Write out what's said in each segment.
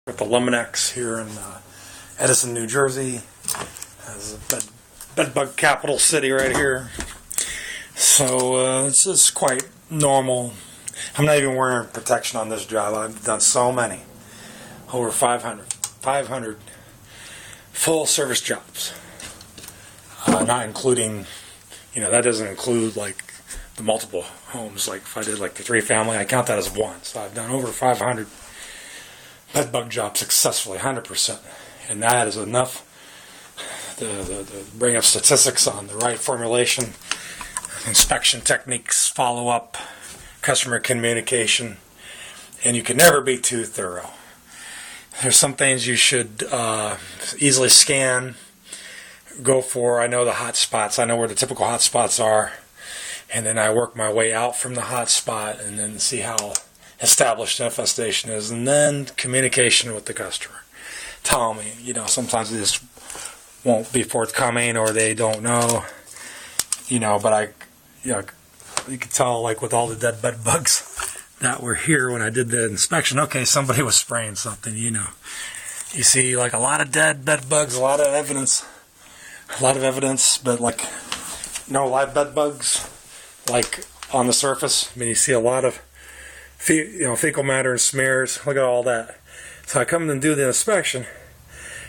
With Eliminex here in Edison, New Jersey. It's a bed bug capital city right here. So it's just quite normal. I'm not even wearing protection on this job. I've done so many. Over 500 full service jobs. Not including, that doesn't include like the multiple homes. Like if I did like the 3-family, I count that as one. So I've done over 500 bed bug job successfully, 100%, and that is enough to bring up statistics on the right formulation, inspection techniques, follow-up, customer communication, and you can never be too thorough. There's some things you should easily scan, go for. I know the hot spots. I know where the typical hot spots are, and then I work my way out from the hot spot and then see how established infestation is, and then communication with the customer. Tell me, sometimes they just won't be forthcoming or they don't know, but you can tell, like with all the dead bed bugs that were here when I did the inspection, okay, somebody was spraying something, You see like a lot of dead bed bugs, a lot of evidence, but like no live bed bugs, like on the surface. I mean, you see a lot of fecal matter and smears. Look at all that. So I come and do the inspection,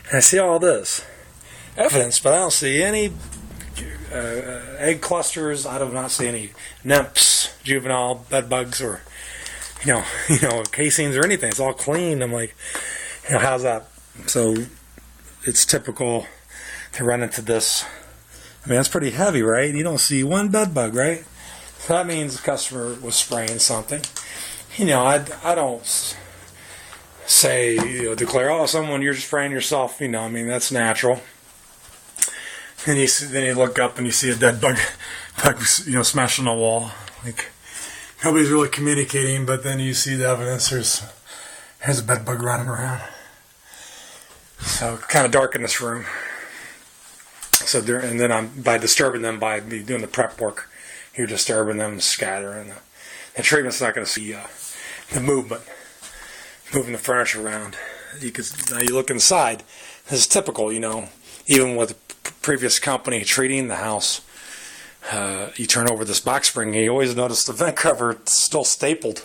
and I see all this evidence, but I don't see any egg clusters. I do not see any nymphs, juvenile bed bugs, or casings or anything. It's all clean. I'm like, how's that? So it's typical to run into this. I mean, that's pretty heavy, right? You don't see one bed bug, right? So that means the customer was spraying something. I don't say, declare, you're just spraying yourself. That's natural. And then you look up and you see a dead bug, smashing on the wall. Like, nobody's really communicating, but then you see the evidence. There's a bed bug running around. So, kind of dark in this room. So, and then by disturbing them, by doing the prep work, you're disturbing them, scattering them. The treatment's not going to see the moving the furniture around. Now you look inside. This is typical, even with the previous company treating the house. You turn over this box spring, and you always notice the vent cover still stapled,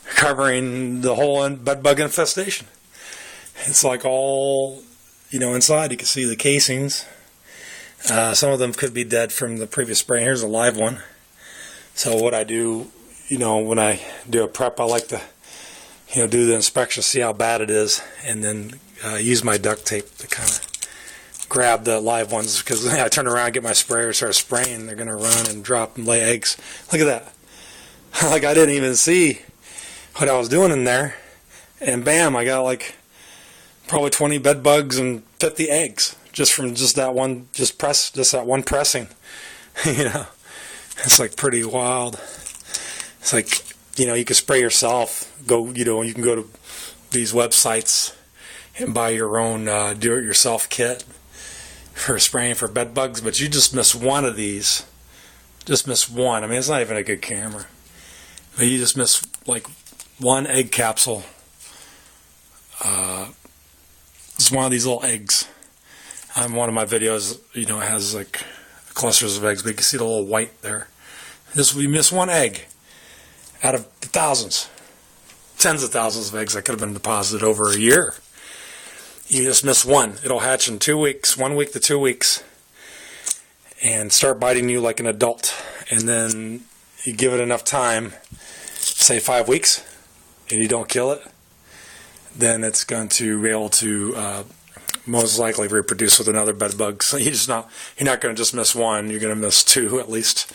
covering the whole bed bug infestation. It's like all, inside. You can see the casings. Some of them could be dead from the previous spray. Here's a live one. So what I do, when I do a prep, I like to, do the inspection, see how bad it is, and then use my duct tape to kind of grab the live ones, because I turn around, get my sprayer, start spraying, they're going to run and drop and lay eggs. Look at that. Like I didn't even see what I was doing in there, and bam, I got like probably 20 bed bugs and 50 eggs just from that one, that one pressing. It's like pretty wild. It's like, you can spray yourself. You can go to these websites and buy your own do-it-yourself kit for spraying for bed bugs, but you just miss one of these. Just miss one. I mean, it's not even a good camera. But you just miss like one egg capsule. Just one of these little eggs. One of my videos, it has like clusters of eggs, but you can see the little white there. We miss one egg out of the thousands, tens of thousands of eggs that could have been deposited over a year. You just miss one. It'll hatch in 2 weeks, 1 week to 2 weeks, and start biting you like an adult. And then you give it enough time, say 5 weeks, and you don't kill it, then it's going to be able to most likely reproduce with another bed bug. So you're not going to just miss one. You're going to miss two at least,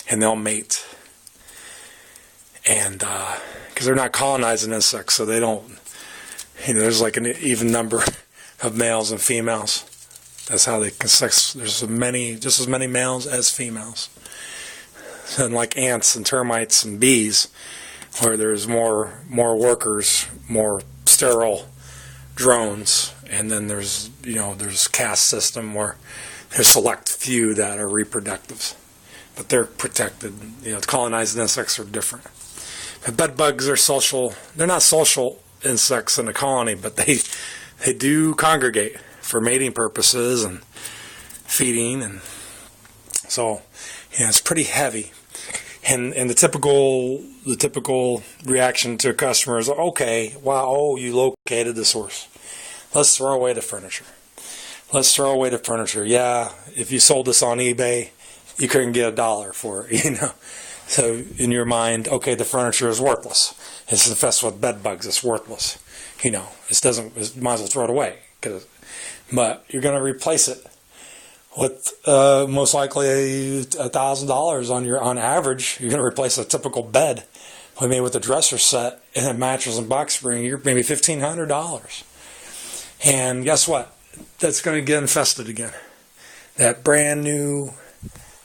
and they'll mate. And because they're not colonizing insects, so they don't. There's like an even number of males and females. That's how they can sex. There's just as many males as females. And like ants and termites and bees, where there's more workers, more sterile drones. And then there's caste system where there's select few that are reproductive, but they're protected. Colonized insects are different. But bed bugs are social. They're not social insects in the colony, but they do congregate for mating purposes and feeding, and so yeah, it's pretty heavy. And the typical reaction to a customer is, okay, wow, oh, you located the source. Let's throw away the furniture. Let's throw away the furniture. Yeah, if you sold this on eBay, you couldn't get $1 for it, you know. So in your mind, okay, the furniture is worthless. It's infested with bed bugs. It's worthless. You know, might as well throw it away. But you're going to replace it with most likely $1,000 on average. You're going to replace a typical bed, maybe with a dresser set and a mattress and box spring. You're maybe $1,500. And guess what? That's going to get infested again. That brand new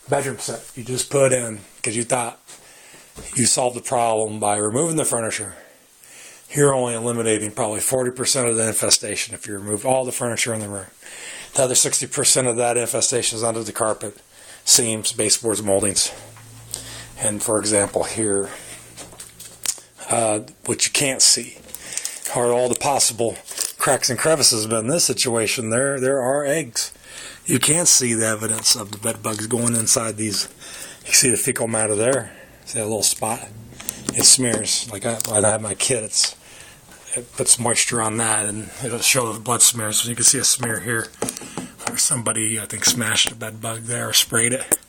bedroom set you just put in because you thought you solved the problem by removing the furniture. You're only eliminating probably 40% of the infestation if you remove all the furniture in the room. The other 60% of that infestation is under the carpet, seams, baseboards, moldings. And for example here, what you can't see are all the possible cracks and crevices, but in this situation there are eggs. You can't see the evidence of the bed bugs going inside these. You see the fecal matter there? See that little spot? It smears. Like when I had my kid, it puts moisture on that and it'll show the blood smears. So you can see a smear here where somebody, I think, smashed a bed bug there or sprayed it.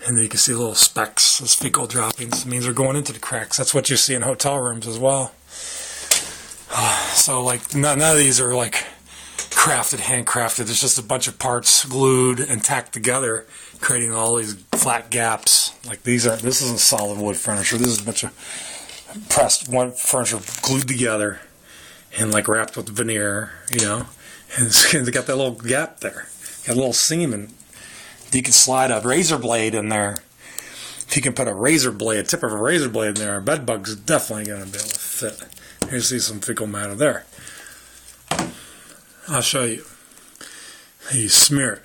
And then you can see little specks, those fecal droppings. It means they're going into the cracks. That's what you see in hotel rooms as well. So like none of these are like handcrafted. It's just a bunch of parts glued and tacked together, creating all these flat gaps. Like this isn't solid wood furniture. This is a bunch of pressed one furniture glued together and like wrapped with veneer, you know. And they got that little gap there, got a little seam, and you can slide a razor blade in there. If you can put a tip of a razor blade in there, a bed bug's definitely going to be able to fit. You see some fecal matter there. I'll show you. You smear it.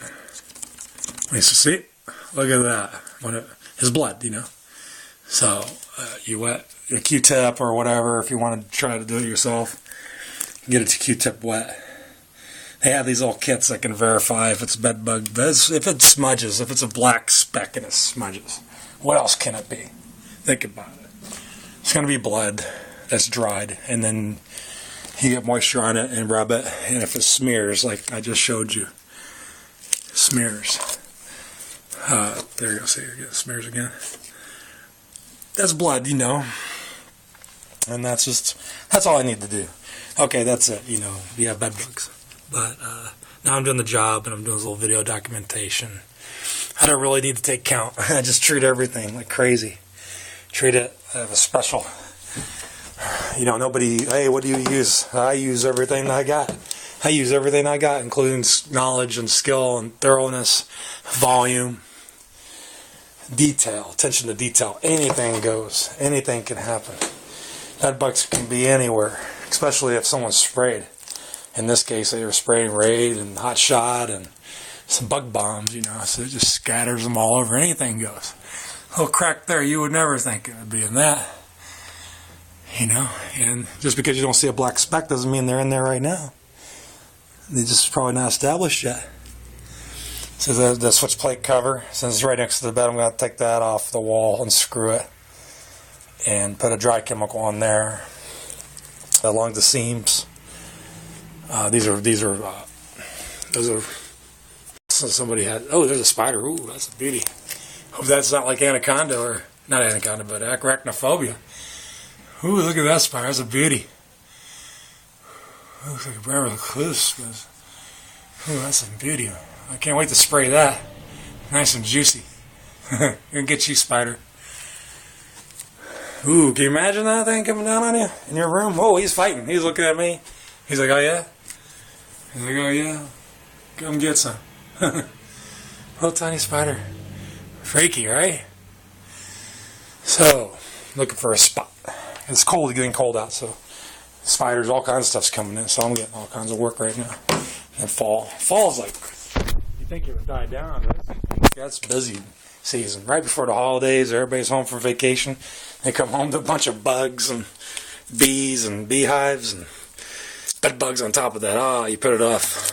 You see? Look at that. It's blood, you know. So you wet a Q-tip or whatever if you want to try to do it yourself. Get it to Q-tip wet. They have these little kits that can verify if it's bed bug. If it smudges, if it's a black speck and it smudges, what else can it be? Think about it. It's going to be blood that's dried, and then you get moisture on it and rub it, and if it smears, like I just showed you, smears. There you go, see, it smears again. That's blood, you know, and that's all I need to do. Okay, that's it, you know, you have bed bugs. But now I'm doing the job, and I'm doing this little video documentation. I don't really need to take count. I just treat everything like crazy. Treat it, I have a special. You know, hey, what do you use? I use everything I got. I use everything I got, including knowledge and skill and thoroughness, volume, detail, attention to detail. Anything goes. Anything can happen. Bed bugs can be anywhere, especially if someone's sprayed. In this case, they were spraying Raid and Hot Shot and some bug bombs, you know, so it just scatters them all over. Anything goes. A little crack there, you would never think it would be in that. You know, and just because you don't see a black speck doesn't mean they're in there right now. They're just probably not established yet. So the switch plate cover, since it's right next to the bed, I'm going to take that off the wall and screw it and put a dry chemical on there along the seams. Those are. So somebody had. Oh, there's a spider. Ooh, that's a beauty. Hope that's not like anaconda or not anaconda, but arachnophobia. Ooh, look at that spider. That's a beauty. Looks like a brown recluse. Ooh, that's a beauty. I can't wait to spray that. Nice and juicy. Gonna get you, spider. Ooh, can you imagine that thing coming down on you in your room? Oh, he's fighting. He's looking at me. He's like, oh yeah? He's like, oh yeah? Come get some. Little tiny spider. Freaky, right? So, looking for a spot. It's cold, getting cold out, so spiders, all kinds of stuff's coming in, so I'm getting all kinds of work right now. And fall's like, you think it would die down, but that's busy season. Right before the holidays, everybody's home for vacation. They come home to a bunch of bugs and bees and beehives and bed bugs on top of that. Oh, you put it off.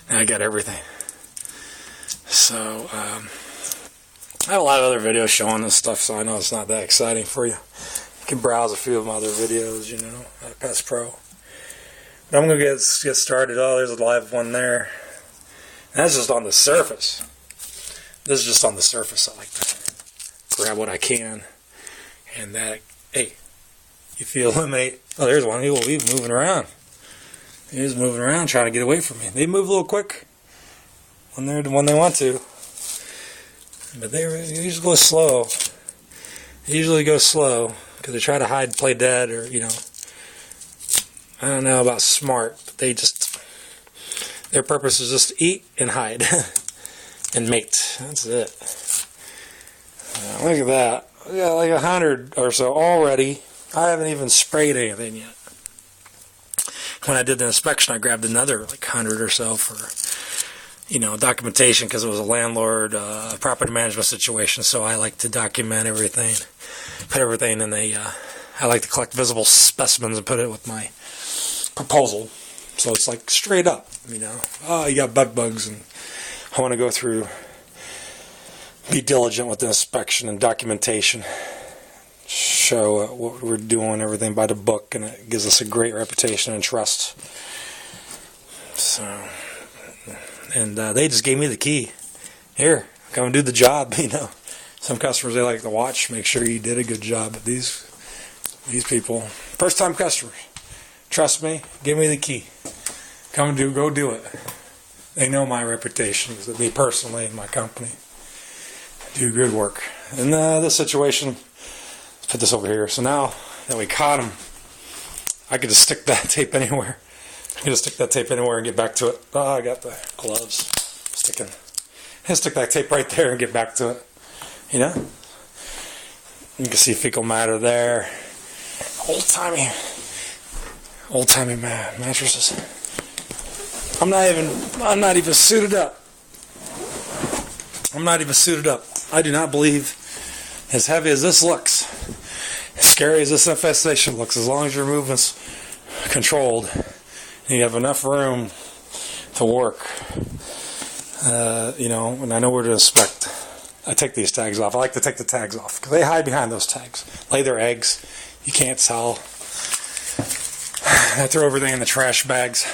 Now I got everything. So, I have a lot of other videos showing this stuff, so I know it's not that exciting for you. You can browse a few of my other videos, you know, at Pest Pro. But I'm going to get started. Oh, there's a live one there. And that's just on the surface. This is just on the surface. I like to grab what I can. And that, hey, if you eliminate, oh, there's one. He's moving around. He's moving around trying to get away from me. They move a little quick when they want to. But they usually go slow. They usually go slow because they try to hide, play dead, or, you know, I don't know about smart, but their purpose is just to eat and hide and mate. That's it. Look at that. We got like 100 or so already. I haven't even sprayed anything yet. When I did the inspection, I grabbed another like 100 or so for, you know, documentation, because it was a landlord property management situation. So I like to document everything, put everything in I like to collect visible specimens and put it with my proposal. So it's like straight up, you know. Oh, you got bed bugs, and I want to go through, be diligent with the inspection and documentation, show what we're doing, everything by the book, and it gives us a great reputation and trust. So, and they just gave me the key. Here, come and do the job, you know. Some customers, they like to watch, make sure you did a good job. But these people, first time customers, trust me, give me the key. Come and go do it. They know my reputation, because me personally and my company do good work. In this situation, let's put this over here. So now that we caught them, I could just stick that tape anywhere. I can just stick that tape anywhere and get back to it. Oh, I got the gloves sticking. And stick that tape right there and get back to it. You know? You can see fecal matter there. Old-timey mattresses. I'm not even suited up. I do not believe, as heavy as this looks, as scary as this infestation looks, as long as your movement's controlled and you have enough room to work, you know, and I know where to inspect. I take these tags off. I like to take the tags off because they hide behind those tags, lay their eggs. You can't tell. I throw everything in the trash bags.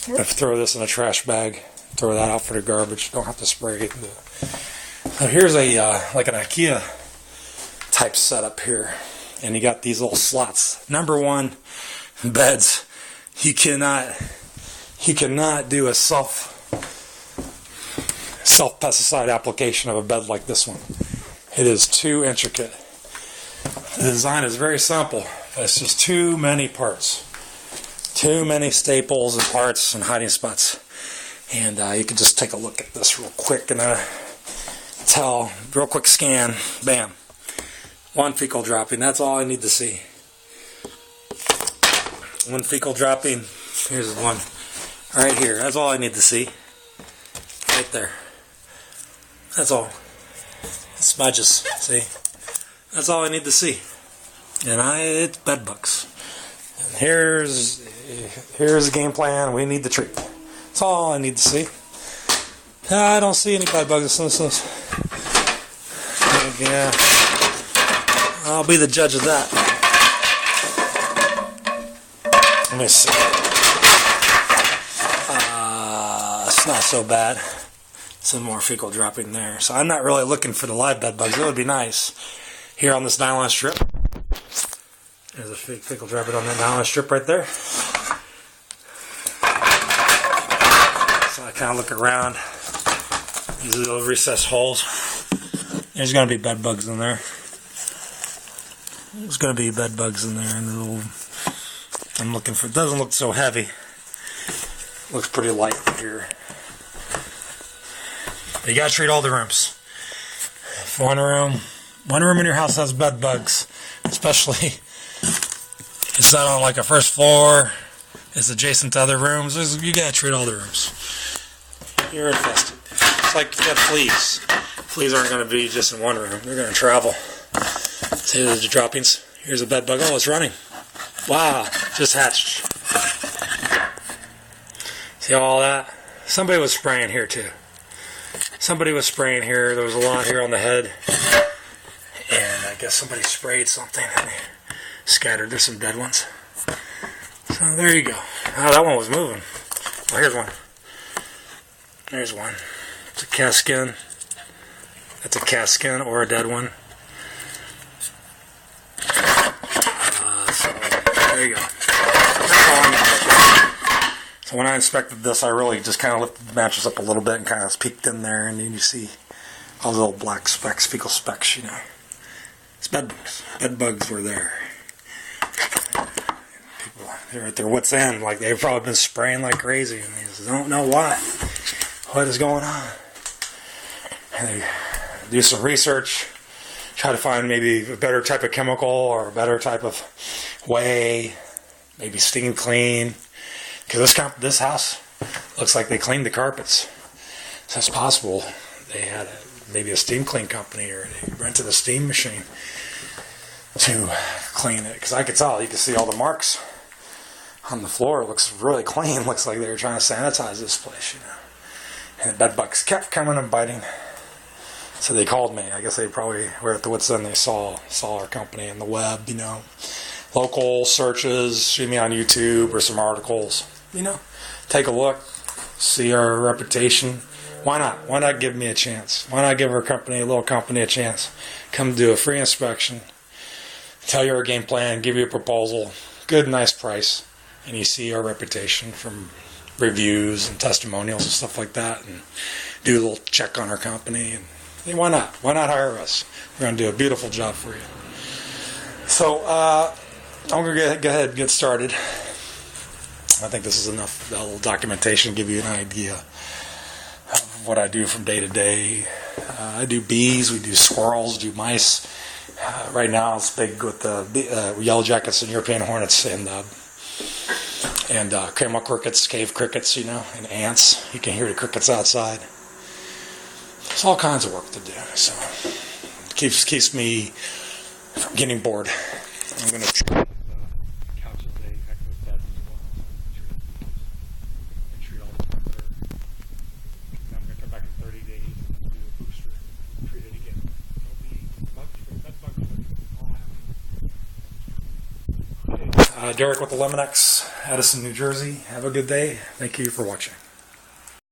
I throw this in a trash bag. Throw that out for the garbage. Don't have to spray it. So here's a like an IKEA type setup here, and you got these little slots. Number one, beds. You cannot do a self pesticide application of a bed like this one. It is too intricate. The design is very simple. It's just too many parts. Too many staples and parts and hiding spots. And you can just take a look at this real quick and tell, real quick scan, bam. One fecal dropping, that's all I need to see. One fecal dropping, here's one right here, that's all I need to see. Right there. That's all. It smudges, see? That's all I need to see. And it's bed bugs. And here's the game plan. We need the treatment. That's all I need to see. I don't see any bed bugs. Yeah, I'll be the judge of that. Let me see. It's not so bad. Some more fecal dropping there. So I'm not really looking for the live bed bugs. It would be nice. Here on this nylon strip. There's a fecal dropping on that nylon strip right there. So I kind of look around these little recessed holes. There's going to be bed bugs in there. There's going to be bed bugs in there. And I'm looking for. It doesn't look so heavy. Looks pretty light here. You got to treat all the rooms. If one room in your house has bed bugs, especially it's not on like a first floor, it's adjacent to other rooms, you got to treat all the rooms. You're infested. It's like you got fleas. Fleas aren't going to be just in one room. They're going to travel. See, there's the droppings. Here's a bed bug. Oh, it's running. Wow, just hatched. See all that? Somebody was spraying here too. Somebody was spraying here. There was a lot here on the head. And I guess somebody sprayed something and they scattered. There's some dead ones. So there you go. Oh, that one was moving. Oh, here's one. There's one. It's a cast skin. That's a cast skin or a dead one. So there you go. That's all I'm gonna. So when I inspected this, I really just kind of lifted the mattress up a little bit and kind of peeked in there, and then you see all the little black specks, fecal specks, you know. It's bed bugs. Bed bugs were there. People, they're at their wits' end, like they've probably been spraying like crazy, and they just don't know why. What is going on? And they do some research, try to find maybe a better type of chemical or a better type of way, maybe steam clean. Because this house looks like they cleaned the carpets. So it's possible they had maybe a steam clean company or they rented a steam machine to clean it. Because I could tell, you can see all the marks on the floor. It looks really clean. Looks like they were trying to sanitize this place, you know. And the bed bugs kept coming and biting. So they called me. I guess they probably were at the wits' end. They saw our company on the web, you know. Local searches, see me on YouTube or some articles. You know, take a look, see our reputation. Why not? Why not give me a chance? Why not give our company, a little company, a chance? Come do a free inspection, tell you our game plan, give you a proposal, good, nice price, and you see our reputation from reviews and testimonials and stuff like that, and do a little check on our company. And hey, why not? Why not hire us? We're going to do a beautiful job for you. So I'm going to go ahead and get started. I think this is enough, a little documentation to give you an idea of what I do from day to day. I do bees, we do squirrels, do mice. Right now it's big with the yellow jackets and European hornets and camel crickets, cave crickets, you know, and ants. You can hear the crickets outside. There's all kinds of work to do, so it keeps me from getting bored. I'm going to try. Derek with Eliminex, Edison, New Jersey. Have a good day. Thank you for watching.